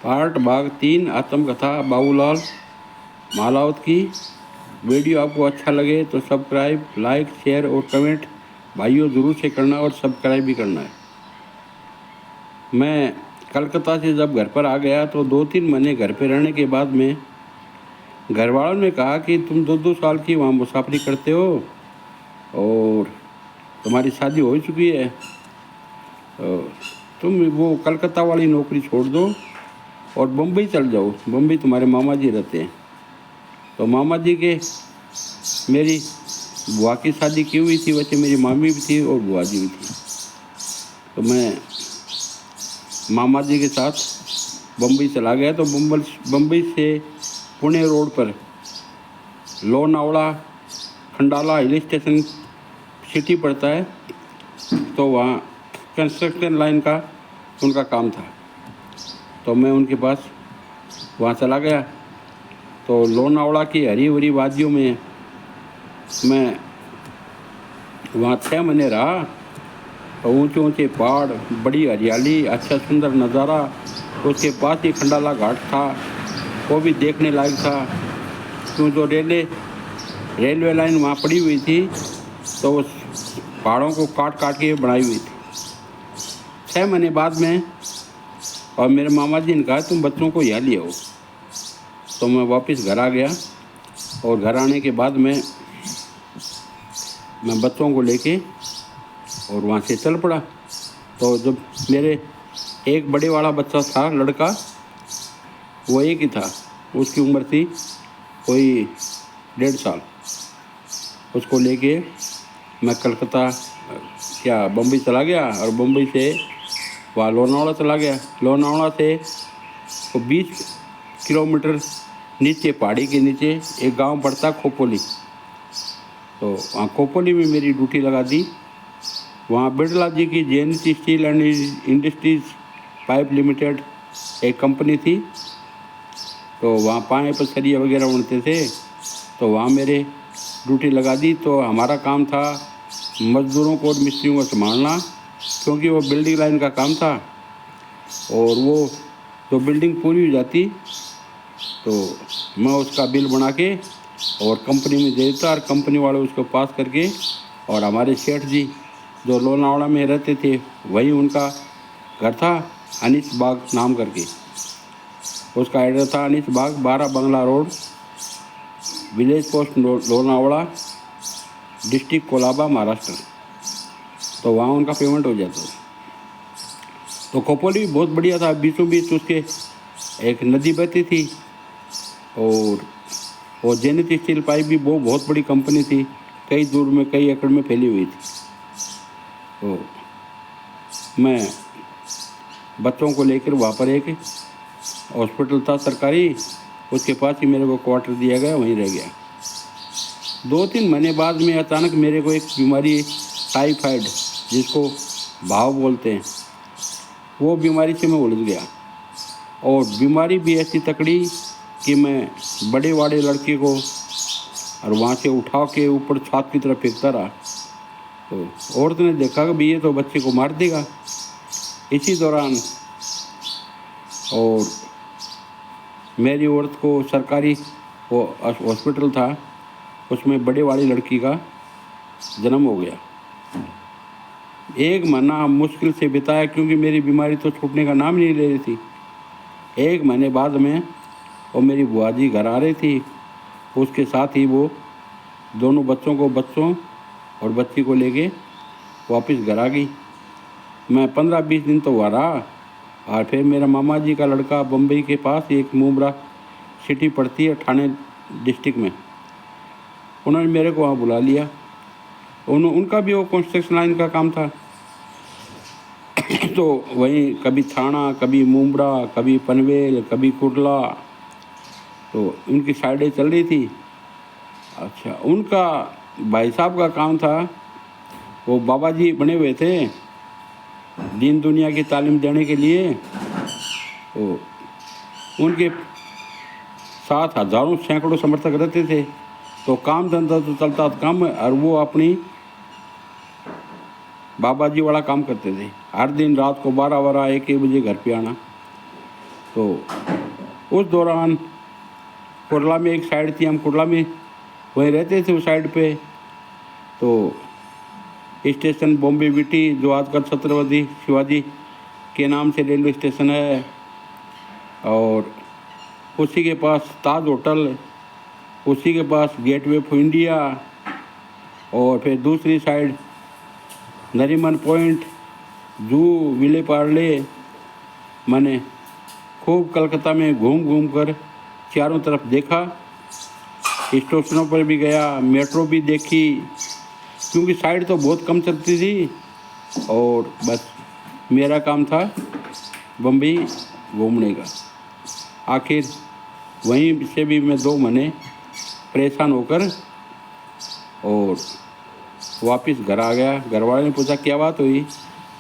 Part भाग 3 आत्मकथा बाबूलाल मालावत की। वीडियो आपको अच्छा लगे तो सब्सक्राइब, लाइक, शेयर और कमेंट भाइयों ज़रूर से करना और सब्सक्राइब भी करना है। मैं कलकत्ता से जब घर पर आ गया तो 2-3 महीने घर पे रहने के बाद में घर वालों ने कहा कि तुम 2-2 साल की वहाँ मुसाफरी करते हो और तुम्हारी शादी हो चुकी है, तुम वो कलकत्ता वाली नौकरी छोड़ दो और बम्बई चल जाओ। बम्बई तुम्हारे मामा जी रहते हैं। तो मामा जी के मेरी बुआ की शादी की हुई थी, वैसे मेरी मामी भी थी और बुआ जी भी थी। तो मैं मामा जी के साथ बम्बई चला गया। तो बम्बई से पुणे रोड पर Lonavala Khandala hill station city पड़ता है, तो वहाँ कंस्ट्रक्शन लाइन का उनका काम था। तो मैं उनके पास वहाँ चला गया। तो लोनावड़ा की हरी भरी वादियों में मैं वहाँ 6 महीने रहा। ऊंचे ऊंचे पहाड़, बड़ी हरियाली, अच्छा सुंदर नज़ारा। उसके पास ही खंडाला घाट था, वो भी देखने लायक था। क्यों जो रेलवे लाइन वहाँ पड़ी हुई थी, तो उस पहाड़ों को काट काट के बनाई हुई थी। 6 महीने बाद में और मेरे मामा जी ने कहा तुम बच्चों को यहाँ ले आओ। तो मैं वापस घर आ गया और घर आने के बाद मैं बच्चों को लेके और वहाँ से चल पड़ा। तो जब मेरे एक बड़े वाला बच्चा था, लड़का, वो एक ही था, उसकी उम्र थी कोई 1.5 साल। उसको लेके मैं कलकत्ता बम्बई चला गया और बम्बई से वहाँ लोनावड़ा चला गया। लोनावड़ा से वो 20 किलोमीटर नीचे, पहाड़ी के नीचे एक गांव पड़ता खोपोली। तो वहाँ खोपोली में मेरी ड्यूटी लगा दी। वहाँ बिरला जी की JNC steel and industries pipe limited एक कंपनी थी। तो वहाँ पाइप सरिया वगैरह बनते थे। तो वहाँ मेरे ड्यूटी लगा दी। तो हमारा काम था मज़दूरों को और मिस्त्रियों को संभालना, क्योंकि वो बिल्डिंग लाइन का काम था। और वो जो बिल्डिंग पूरी हो जाती तो मैं उसका बिल बना के और कंपनी में दे देता, और कंपनी वाले उसको पास करके, और हमारे सेठ जी जो लोनावड़ा में रहते थे, वही उनका घर था, अनीस बाग नाम करके। उसका एड्रेस था Anees Bagh, 12 bungalow road, village post Lonavala, district Colaba, Maharashtra. तो वहाँ उनका पेमेंट हो जाता। तो खोपोली बहुत बढ़िया था। बीचों बीच उसके एक नदी बहती थी और वो जेनेती स्टील पाइप भी वो बहुत बड़ी कंपनी थी, कई दूर में, कई एकड़ में फैली हुई थी। तो मैं बच्चों को लेकर वहाँ पर एक हॉस्पिटल था सरकारी, उसके पास ही मेरे को क्वार्टर दिया गया, वहीं रह गया। 2-3 महीने बाद में अचानक मेरे को एक बीमारी, टाइफाइड, जिसको भाव बोलते हैं, वो बीमारी से मैं उलझ गया। और बीमारी भी ऐसी तकड़ी कि मैं बड़े वाले लड़के को और वहाँ से उठा के ऊपर छत की तरफ फेंकता रहा। तो औरत ने देखा कि भाई ये तो बच्चे को मार देगा। इसी दौरान और मेरी औरत को सरकारी वो हॉस्पिटल था, उसमें बड़े वाली लड़की का जन्म हो गया। 1 महीना मुश्किल से बिताया, क्योंकि मेरी बीमारी तो छूटने का नाम नहीं ले रही थी। 1 महीने बाद में और मेरी बुआ जी घर आ रही थी, उसके साथ ही वो दोनों बच्चों और बच्ची को लेके वापस घर आ गई। मैं 15-20 दिन तो वहाँ रहा। और फिर मेरा मामा जी का लड़का बम्बई के पास एक मुंब्रा सिटी पड़ती है ठाणे डिस्ट्रिक्ट में, उन्होंने मेरे को वहाँ बुला लिया। उनका भी वो कंस्ट्रक्शन लाइन का काम था। तो वहीं कभी थाना, कभी मुंब्रा, कभी पनवेल, कभी कुर्ला, तो उनकी साइडें चल रही थी। अच्छा, उनका भाई साहब का काम था, वो बाबा जी बने हुए थे दीन दुनिया की तालीम देने के लिए। तो उनके साथ हजारों सैकड़ों समर्थक रहते थे। तो काम धंधा तो चलता था कम, और वो अपनी बाबा जी वाला काम करते थे। हर दिन रात को 12-1 बजे घर पे आना। तो उस दौरान कुरला में एक साइड थी, हम कुरला में वहीं रहते थे उस साइड पे। तो स्टेशन बॉम्बे बीटी, जो आजकल छत्रपति शिवाजी के नाम से रेलवे स्टेशन है, और उसी के पास ताज होटल, उसी के पास गेटवे ऑफ इंडिया, और फिर दूसरी साइड नरीमन पॉइंट, जू, विले पार्ले। मैंने खूब कलकत्ता में घूम घूम कर चारों तरफ देखा, स्टेशनों पर भी गया, मेट्रो भी देखी, क्योंकि साइड तो बहुत कम चलती थी और बस मेरा काम था बम्बई घूमने का। आखिर वहीं से भी मैं 2 महीने परेशान होकर और वापस घर आ गया। घर वाले ने पूछा क्या बात हुई,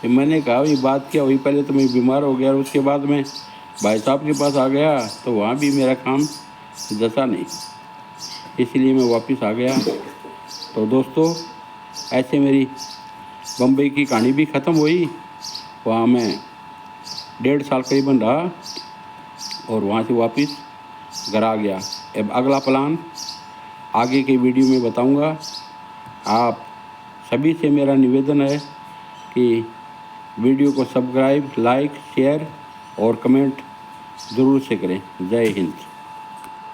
तो मैंने कहा ये बात क्या हुई, पहले तो मैं बीमार हो गया और उसके बाद मैं भाई साहब के पास आ गया तो वहाँ भी मेरा काम जैसा नहीं, इसलिए मैं वापस आ गया। तो दोस्तों, ऐसे मेरी बम्बई की कहानी भी ख़त्म हुई। वहाँ मैं 1.5 साल करीबन रहा और वहाँ से वापस घर आ गया। अब अगला प्लान आगे के वीडियो में बताऊंगा। आप सभी से मेरा निवेदन है कि वीडियो को सब्सक्राइब, लाइक, शेयर और कमेंट ज़रूर से करें। जय हिंद।